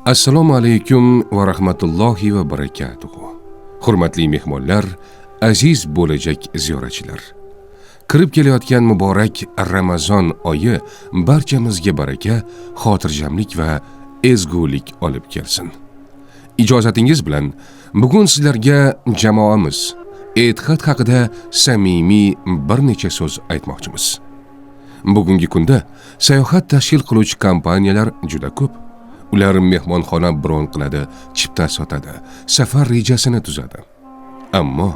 Assalomu alaykum va rahmatullohi va barakatuh. Hurmatli mehmonlar, aziz bo'lajak ziyoratchilar. Kirib kelayotgan muborak Ramazon oyi barchamizga baraka, xotirjamlik va ezgulik olib kelsin. Ijozatingiz bilan bugun sizlarga jamoamiz e'tiqod haqida samimiy bir necha so'z aytmoqchimiz. Bugungi kunda sayohat tashkil qiluvchi kompaniyalar juda ko'p. Ular mehmonxona bron qiladi, chipta sotadi, safar rejasini tuzadi. Ammo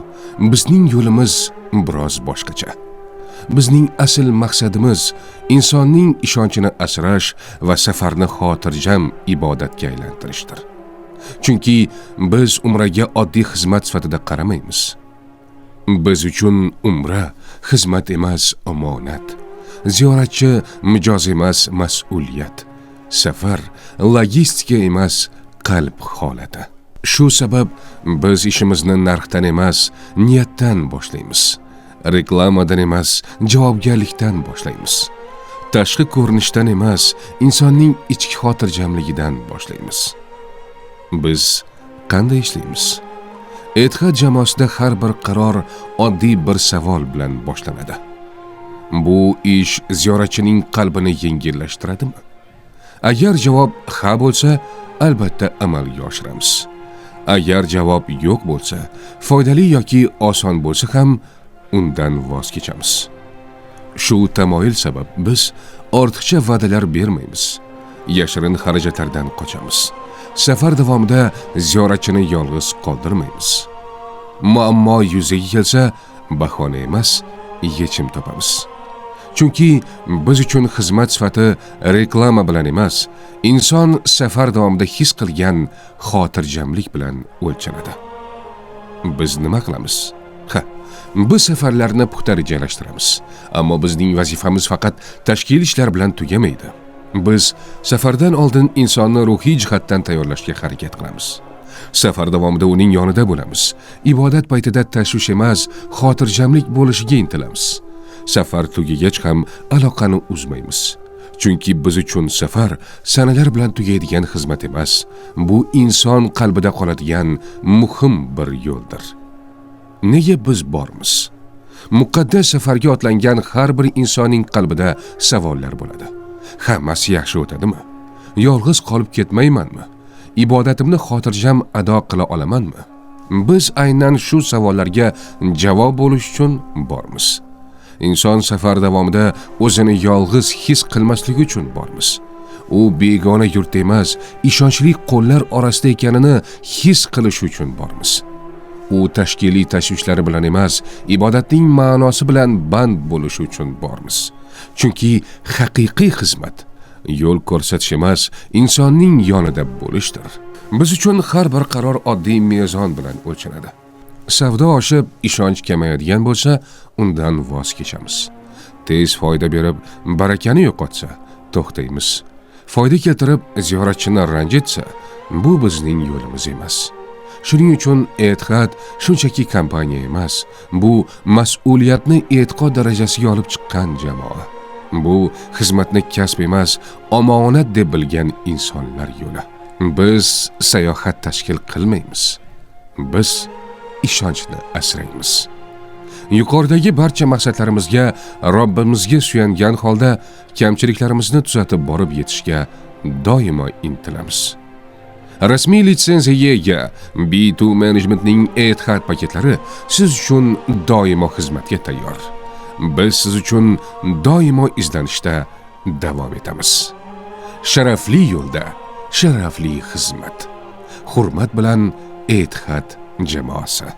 bizning yo'limiz biroz boshqacha. Bizning asl maqsadimiz insonning ishonchini asrash va safarni xotirjam ibodatga aylantirishdir. Chunki biz umraga oddiy xizmat sifatida qaramaymiz. Biz uchun umra xizmat emas, omonat. Ziyoratchi mijoz emas, mas'uliyat. Safar logistika emas, qalb holati. Shu sabab biz ishimizni narxdan emas, niyatdan boshlaymiz. Reklamadan emas, javobgarlikdan boshlaymiz. Tashqi ko'rinishdan emas, insonning ichki xotirjamligidan boshlaymiz. Biz qanday ishlaymiz? E'tiqod jamoasida har bir qaror oddiy bir savol bilan boshlanadi. Bu ish ziyoratchining qalbini yengillashtiradimi? Agar javob ha bo'lsa, albatta amalga oshiramiz. Agar javob yo'q bo'lsa, foydali yoki oson bo'lsa ham undan voz kechamiz. Shu tamoyil sabab biz ortiqcha va'dalar bermaymiz. Yashirin xarajatlardan qochamiz. Safar davomida ziyoratchini yolg'iz qoldirmaymiz. Muammo yuzaga kelsa, bahona emas, yechim topamiz. Chunki biz uchun xizmat sifati reklama bilan emas, inson safar davomida his qilgan xotirjamlik bilan o'lchanadi. Biz nima qilamiz? Biz safarlarni puxta rejalashtiramiz. Ammo bizning vazifamiz faqat tashkil ishlar bilan tugamaydi. Biz safardan oldin insonni ruhiy jihatdan tayyorlashga harakat qilamiz. Safar davomida uning yonida bo'lamiz. Ibodat paytida tashvish emas, xotirjamlik bo'lishiga intilamiz. Safar tugagach ham aloqani uzmaymiz. Chunki biz uchun safar sanalar bilan tugaydigan xizmat emas, bu inson qalbida qoladigan muhim bir yo'ldir. Nega biz bormiz? Muqaddas safarga otlangan har bir insonning qalbida savollar bo'ladi. Hammasi yaxshi o'tadimi? Yolg'iz qolib ketmaymanmi? Ibodatimni xotirjam ado qila olamanmi? Biz aynan shu savollarga javob bo'lish uchun bormiz. Inson safar davomida o'zini yolg'iz his qilmasligi uchun bormiz. U begona yurtda emas, ishonchli qo'llar orasida ekanini his qilish uchun bormiz. U tashkiliy tashvishlari bilan emas, ibodatning ma'nosi bilan band bo'lish uchun bormiz. Chunki haqiqiy xizmat yo'l ko'rsatish emas, insonning yonida bo'lishdir. Biz uchun har bir qaror oddiy mezon bilan o'lchanadi. Savdo oshib, ishonch kamayadigan bo'lsa, undan voz kechamiz. Tez foyda berib, barakani yo'qotsa, to'xtaymiz. Foyda keltirib, ziyoratchini ranjitsa, bu bizning yo'limiz emas. Shuning uchun e'tiqod shunchaki kompaniya emas, bu mas'uliyatni e'tiqod darajasiga olib chiqqan jamoa. Bu xizmatni kasb emas, omonat deb bilgan insonlar yo'li. Biz sayohat tashkil qilmaymiz. Biz ishonchni asraymiz. Yuqoridagi barcha maqsadlarimizga Robbimizga suyangan holda kamchiliklarimizni tuzatib borib yetishga doimo intilamiz. Rasmiy litsenziyaga ega B2 Managementning e'tiqod paketlari siz uchun doimo xizmatga tayyor. Biz siz uchun doimo izlanishda davom etamiz. Sharafli yo'lda, sharafli xizmat. Hurmat bilan e'tiqod jamoasi.